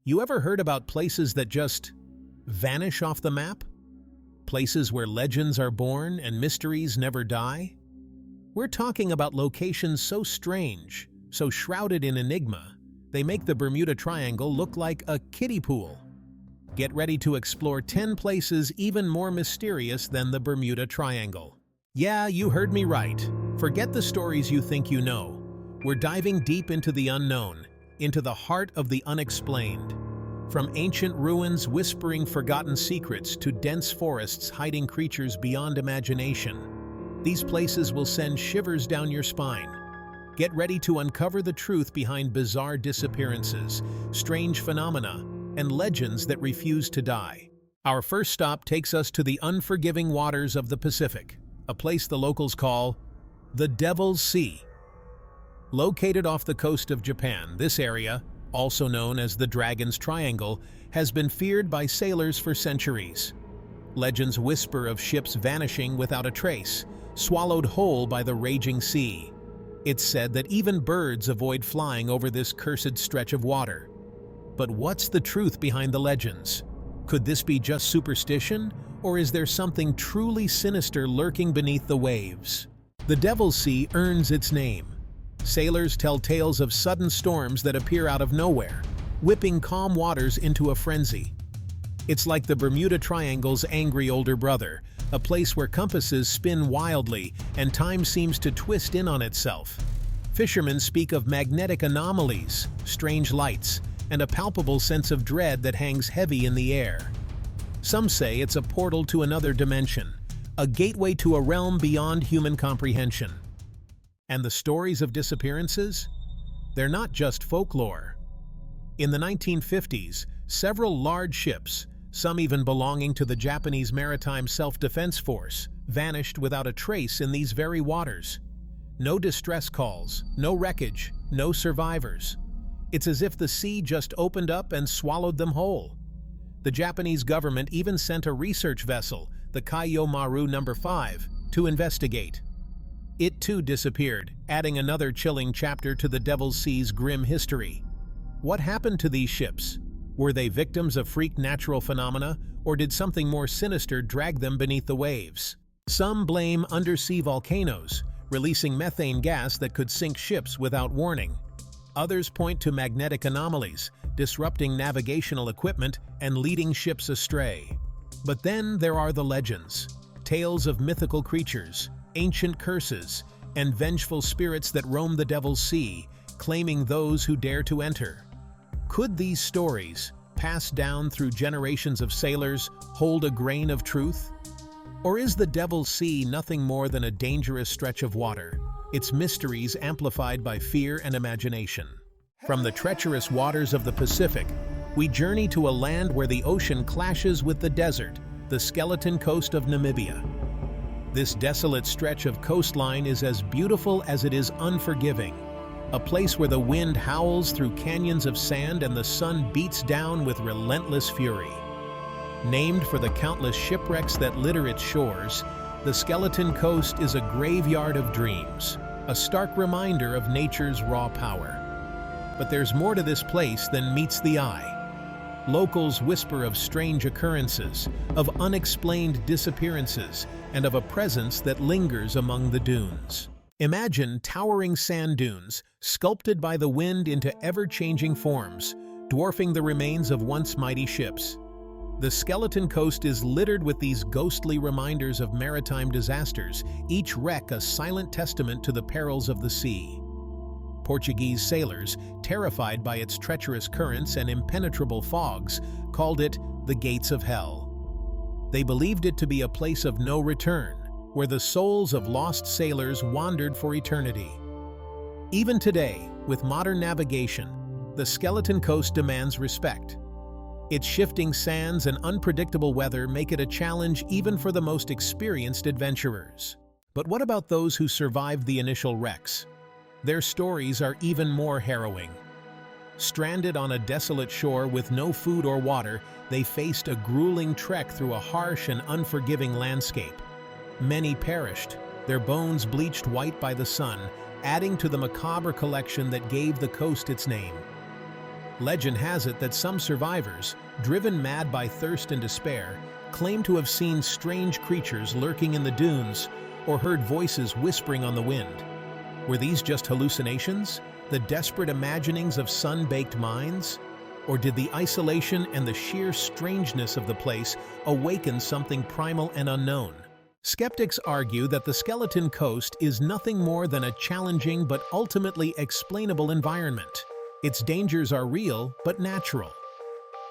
You ever heard about places that just vanish off the map? Places where legends are born and mysteries never die? We're talking about locations so strange, so shrouded in enigma, they make the Bermuda Triangle look like a kiddie pool. Get ready to explore 10 places even more mysterious than the Bermuda Triangle. Yeah, you heard me right. Forget the stories you think you know. We're diving deep into the unknown, into the heart of the unexplained. From ancient ruins whispering forgotten secrets to dense forests hiding creatures beyond imagination, these places will send shivers down your spine. Get ready to uncover the truth behind bizarre disappearances, strange phenomena, and legends that refuse to die. Our first stop takes us to the unforgiving waters of the Pacific, a place the locals call the Devil's Sea. Located off the coast of Japan, this area, also known as the Dragon's Triangle, has been feared by sailors for centuries. Legends whisper of ships vanishing without a trace, swallowed whole by the raging sea. It's said that even birds avoid flying over this cursed stretch of water. But what's the truth behind the legends? Could this be just superstition, or is there something truly sinister lurking beneath the waves? The Devil's Sea earns its name. Sailors tell tales of sudden storms that appear out of nowhere, whipping calm waters into a frenzy. It's like the Bermuda Triangle's angry older brother, a place where compasses spin wildly and time seems to twist in on itself. Fishermen speak of magnetic anomalies, strange lights, and a palpable sense of dread that hangs heavy in the air. Some say it's a portal to another dimension, a gateway to a realm beyond human comprehension. And the stories of disappearances? They're not just folklore. In the 1950s, several large ships, some even belonging to the Japanese Maritime Self-Defense Force, vanished without a trace in these very waters. No distress calls, no wreckage, no survivors. It's as if the sea just opened up and swallowed them whole. The Japanese government even sent a research vessel, the Kaiyo Maru No. 5, to investigate. It too disappeared, adding another chilling chapter to the Devil's Sea's grim history. What happened to these ships? Were they victims of freak natural phenomena, or did something more sinister drag them beneath the waves? Some blame undersea volcanoes, releasing methane gas that could sink ships without warning. Others point to magnetic anomalies, disrupting navigational equipment and leading ships astray. But then there are the legends, tales of mythical creatures, ancient curses, and vengeful spirits that roam the Devil's Sea, claiming those who dare to enter. Could these stories, passed down through generations of sailors, hold a grain of truth? Or is the Devil's Sea nothing more than a dangerous stretch of water, its mysteries amplified by fear and imagination? From the treacherous waters of the Pacific, we journey to a land where the ocean clashes with the desert, the skeleton coast of Namibia. This desolate stretch of coastline is as beautiful as it is unforgiving, a place where the wind howls through canyons of sand and the sun beats down with relentless fury. Named for the countless shipwrecks that litter its shores, the Skeleton Coast is a graveyard of dreams, a stark reminder of nature's raw power. But there's more to this place than meets the eye. Locals whisper of strange occurrences, of unexplained disappearances, and of a presence that lingers among the dunes. Imagine towering sand dunes, sculpted by the wind into ever-changing forms, dwarfing the remains of once mighty ships. The Skeleton Coast is littered with these ghostly reminders of maritime disasters, each wreck a silent testament to the perils of the sea. Portuguese sailors, terrified by its treacherous currents and impenetrable fogs, called it the Gates of Hell. They believed it to be a place of no return, where the souls of lost sailors wandered for eternity. Even today, with modern navigation, the Skeleton Coast demands respect. Its shifting sands and unpredictable weather make it a challenge even for the most experienced adventurers. But what about those who survived the initial wrecks? Their stories are even more harrowing. Stranded on a desolate shore with no food or water, they faced a grueling trek through a harsh and unforgiving landscape. Many perished, their bones bleached white by the sun, adding to the macabre collection that gave the coast its name. Legend has it that some survivors, driven mad by thirst and despair, claim to have seen strange creatures lurking in the dunes or heard voices whispering on the wind. Were these just hallucinations, the desperate imaginings of sun-baked minds? Or did the isolation and the sheer strangeness of the place awaken something primal and unknown? Skeptics argue that the Skeleton Coast is nothing more than a challenging but ultimately explainable environment. Its dangers are real but natural.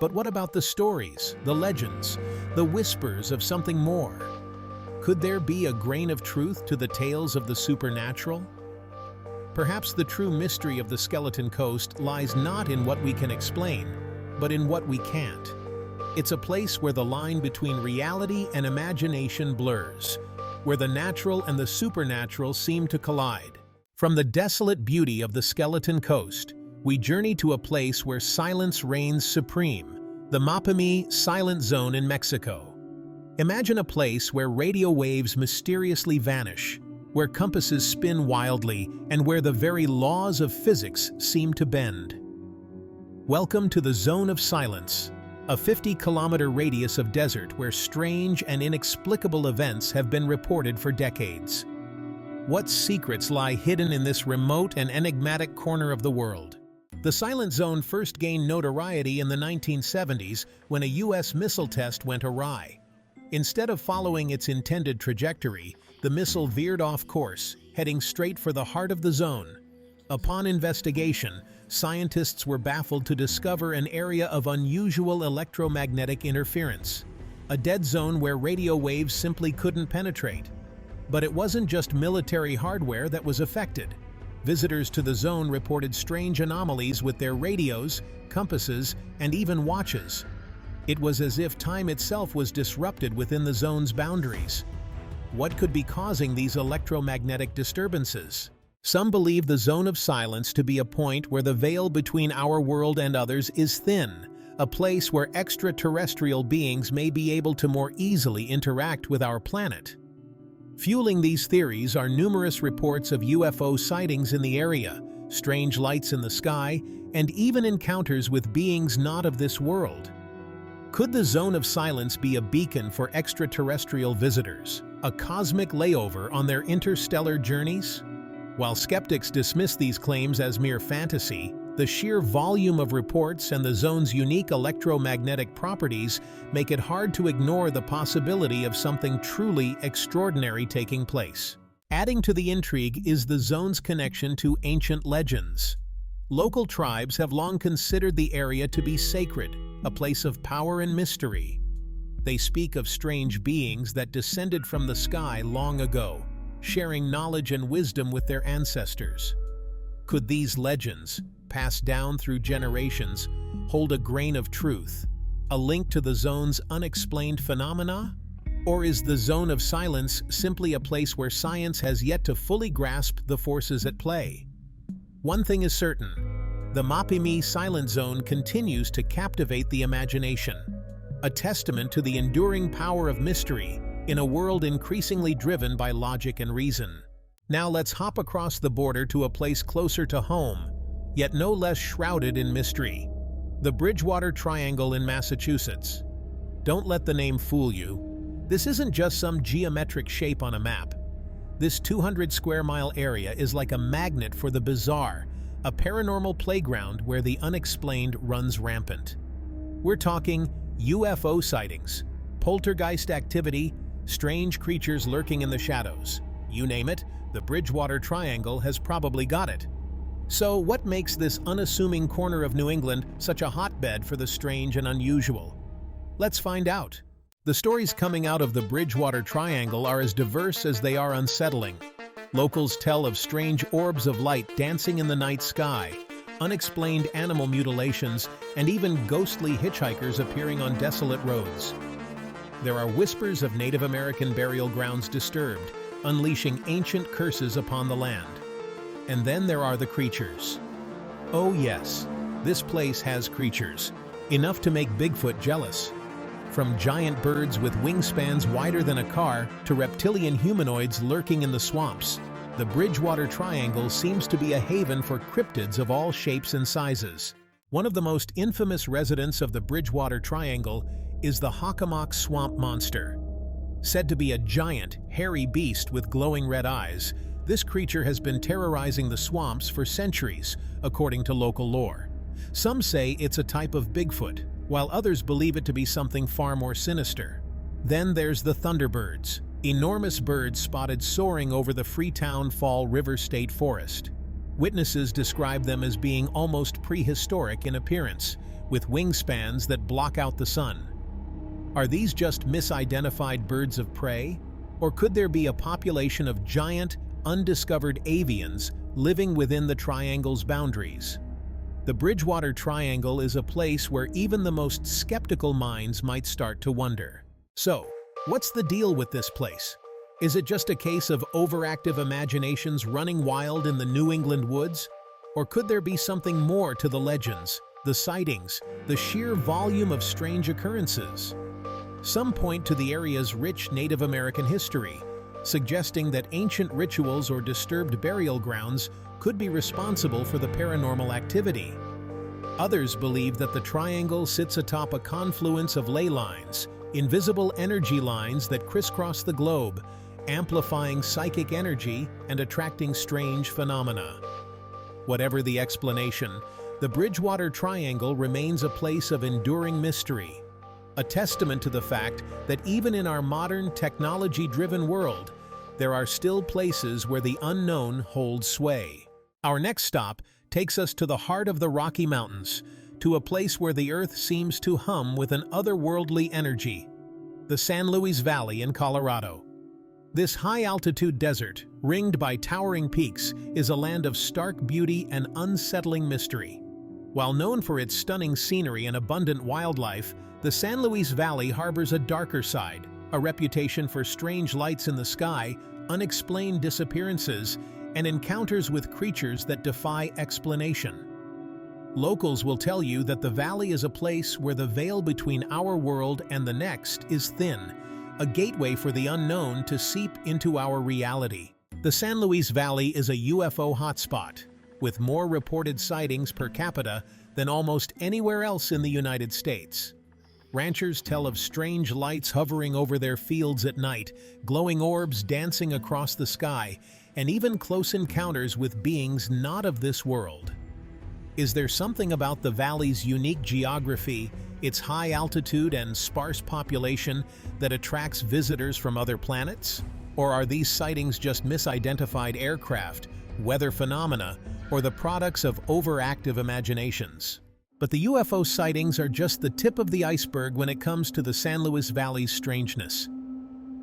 But what about the stories, the legends, the whispers of something more? Could there be a grain of truth to the tales of the supernatural? Perhaps the true mystery of the Skeleton Coast lies not in what we can explain, but in what we can't. It's a place where the line between reality and imagination blurs, where the natural and the supernatural seem to collide. From the desolate beauty of the Skeleton Coast, we journey to a place where silence reigns supreme, the Mapimí Silent Zone in Mexico. Imagine a place where radio waves mysteriously vanish, where compasses spin wildly, and where the very laws of physics seem to bend. Welcome to the Zone of Silence, a 50-kilometer radius of desert where strange and inexplicable events have been reported for decades. What secrets lie hidden in this remote and enigmatic corner of the world? The Silent Zone first gained notoriety in the 1970s when a U.S. missile test went awry. Instead of following its intended trajectory, the missile veered off course, heading straight for the heart of the zone. Upon investigation, scientists were baffled to discover an area of unusual electromagnetic interference, a dead zone where radio waves simply couldn't penetrate. But it wasn't just military hardware that was affected. Visitors to the zone reported strange anomalies with their radios, compasses, and even watches. It was as if time itself was disrupted within the zone's boundaries. What could be causing these electromagnetic disturbances? Some believe the Zone of Silence to be a point where the veil between our world and others is thin, a place where extraterrestrial beings may be able to more easily interact with our planet. Fueling these theories are numerous reports of UFO sightings in the area, strange lights in the sky, and even encounters with beings not of this world. Could the Zone of Silence be a beacon for extraterrestrial visitors, a cosmic layover on their interstellar journeys? While skeptics dismiss these claims as mere fantasy, the sheer volume of reports and the zone's unique electromagnetic properties make it hard to ignore the possibility of something truly extraordinary taking place. Adding to the intrigue is the zone's connection to ancient legends. Local tribes have long considered the area to be sacred, a place of power and mystery. They speak of strange beings that descended from the sky long ago, sharing knowledge and wisdom with their ancestors. Could these legends, passed down through generations, hold a grain of truth, a link to the zone's unexplained phenomena? Or is the Zone of Silence simply a place where science has yet to fully grasp the forces at play? One thing is certain: the Mapimí Silent Zone continues to captivate the imagination, a testament to the enduring power of mystery in a world increasingly driven by logic and reason. Now let's hop across the border to a place closer to home, yet no less shrouded in mystery: the Bridgewater Triangle in Massachusetts. Don't let the name fool you. This isn't just some geometric shape on a map. This 200-square-mile area is like a magnet for the bizarre, a paranormal playground where the unexplained runs rampant. We're talking UFO sightings, poltergeist activity, strange creatures lurking in the shadows. You name it, the Bridgewater Triangle has probably got it. So what makes this unassuming corner of New England such a hotbed for the strange and unusual? Let's find out. The stories coming out of the Bridgewater Triangle are as diverse as they are unsettling. Locals tell of strange orbs of light dancing in the night sky, unexplained animal mutilations, and even ghostly hitchhikers appearing on desolate roads. There are whispers of Native American burial grounds disturbed, unleashing ancient curses upon the land. And then there are the creatures. Oh yes, this place has creatures, enough to make Bigfoot jealous. From giant birds with wingspans wider than a car to reptilian humanoids lurking in the swamps, the Bridgewater Triangle seems to be a haven for cryptids of all shapes and sizes. One of the most infamous residents of the Bridgewater Triangle is the Hockomock swamp monster. Said to be a giant, hairy beast with glowing red eyes, this creature has been terrorizing the swamps for centuries, according to local lore. Some say it's a type of Bigfoot, while others believe it to be something far more sinister. Then there's the thunderbirds, enormous birds spotted soaring over the Freetown Fall River State Forest. Witnesses describe them as being almost prehistoric in appearance, with wingspans that block out the sun. Are these just misidentified birds of prey? Or could there be a population of giant, undiscovered avians living within the triangle's boundaries? The Bridgewater Triangle is a place where even the most skeptical minds might start to wonder. So, what's the deal with this place? Is it just a case of overactive imaginations running wild in the New England woods? Or could there be something more to the legends, the sightings, the sheer volume of strange occurrences? Some point to the area's rich Native American history, suggesting that ancient rituals or disturbed burial grounds could be responsible for the paranormal activity. Others believe that the triangle sits atop a confluence of ley lines, invisible energy lines that crisscross the globe, amplifying psychic energy and attracting strange phenomena. Whatever the explanation, the Bridgewater Triangle remains a place of enduring mystery, a testament to the fact that even in our modern, technology-driven world, there are still places where the unknown holds sway. Our next stop takes us to the heart of the Rocky Mountains, to a place where the earth seems to hum with an otherworldly energy, the San Luis Valley in Colorado. This high-altitude desert, ringed by towering peaks, is a land of stark beauty and unsettling mystery. While known for its stunning scenery and abundant wildlife, the San Luis Valley harbors a darker side, a reputation for strange lights in the sky, unexplained disappearances, and encounters with creatures that defy explanation. Locals will tell you that the valley is a place where the veil between our world and the next is thin, a gateway for the unknown to seep into our reality. The San Luis Valley is a UFO hotspot, with more reported sightings per capita than almost anywhere else in the United States. Ranchers tell of strange lights hovering over their fields at night, glowing orbs dancing across the sky, and even close encounters with beings not of this world. Is there something about the valley's unique geography, its high altitude and sparse population, that attracts visitors from other planets? Or are these sightings just misidentified aircraft, weather phenomena, or the products of overactive imaginations? But the UFO sightings are just the tip of the iceberg when it comes to the San Luis Valley's strangeness.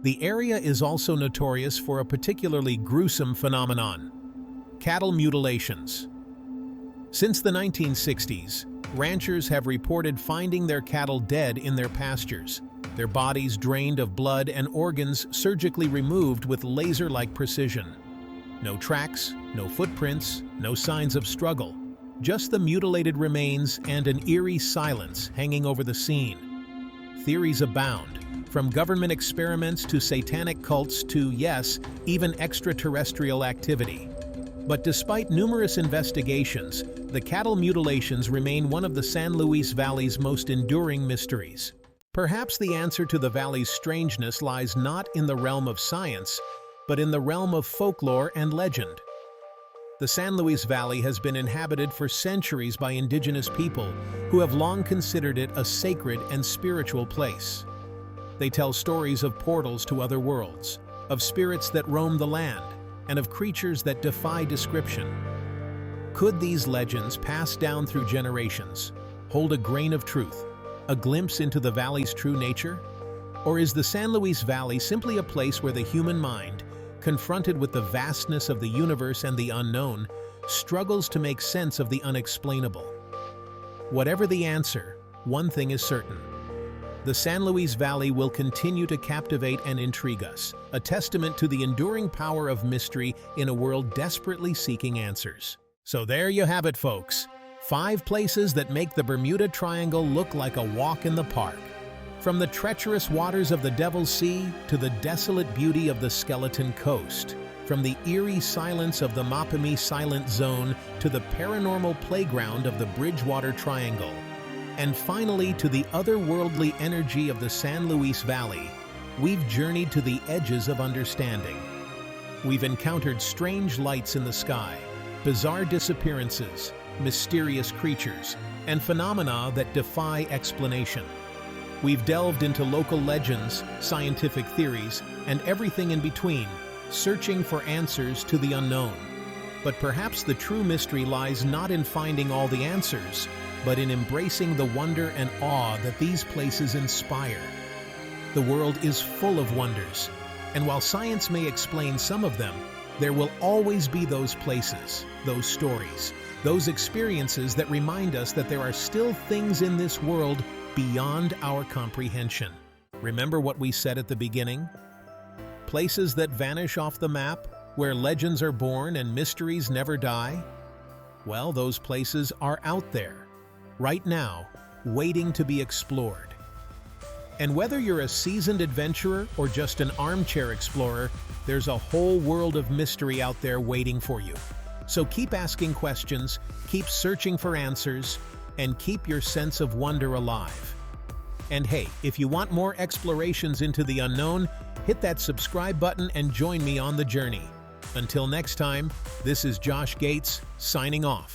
The area is also notorious for a particularly gruesome phenomenon: cattle mutilations. Since the 1960s, ranchers have reported finding their cattle dead in their pastures, their bodies drained of blood and organs surgically removed with laser-like precision. No tracks, no footprints, no signs of struggle, just the mutilated remains and an eerie silence hanging over the scene. Theories abound, from government experiments to satanic cults to, yes, even extraterrestrial activity. But despite numerous investigations, the cattle mutilations remain one of the San Luis Valley's most enduring mysteries. Perhaps the answer to the valley's strangeness lies not in the realm of science, but in the realm of folklore and legend. The San Luis Valley has been inhabited for centuries by indigenous people who have long considered it a sacred and spiritual place. They tell stories of portals to other worlds, of spirits that roam the land, and of creatures that defy description. Could these legends, passed down through generations, hold a grain of truth, a glimpse into the valley's true nature? Or is the San Luis Valley simply a place where the human mind, confronted with the vastness of the universe and the unknown, struggles to make sense of the unexplainable? Whatever the answer, one thing is certain: the San Luis Valley will continue to captivate and intrigue us, a testament to the enduring power of mystery in a world desperately seeking answers. So there you have it, folks. 5 places that make the Bermuda Triangle look like a walk in the park. From the treacherous waters of the Devil's Sea to the desolate beauty of the Skeleton Coast, from the eerie silence of the Mapimí Silent Zone to the paranormal playground of the Bridgewater Triangle, and finally to the otherworldly energy of the San Luis Valley, we've journeyed to the edges of understanding. We've encountered strange lights in the sky, bizarre disappearances, mysterious creatures, and phenomena that defy explanation. We've delved into local legends, scientific theories, and everything in between, searching for answers to the unknown. But perhaps the true mystery lies not in finding all the answers, but in embracing the wonder and awe that these places inspire. The world is full of wonders, and while science may explain some of them, there will always be those places, those stories, those experiences that remind us that there are still things in this world beyond our comprehension. Remember what we said at the beginning? Places that vanish off the map, where legends are born and mysteries never die? Well, those places are out there, right now, waiting to be explored. And whether you're a seasoned adventurer or just an armchair explorer, there's a whole world of mystery out there waiting for you. So keep asking questions, keep searching for answers, and keep your sense of wonder alive. And hey, if you want more explorations into the unknown, hit that subscribe button and join me on the journey. Until next time, this is Josh Gates, signing off.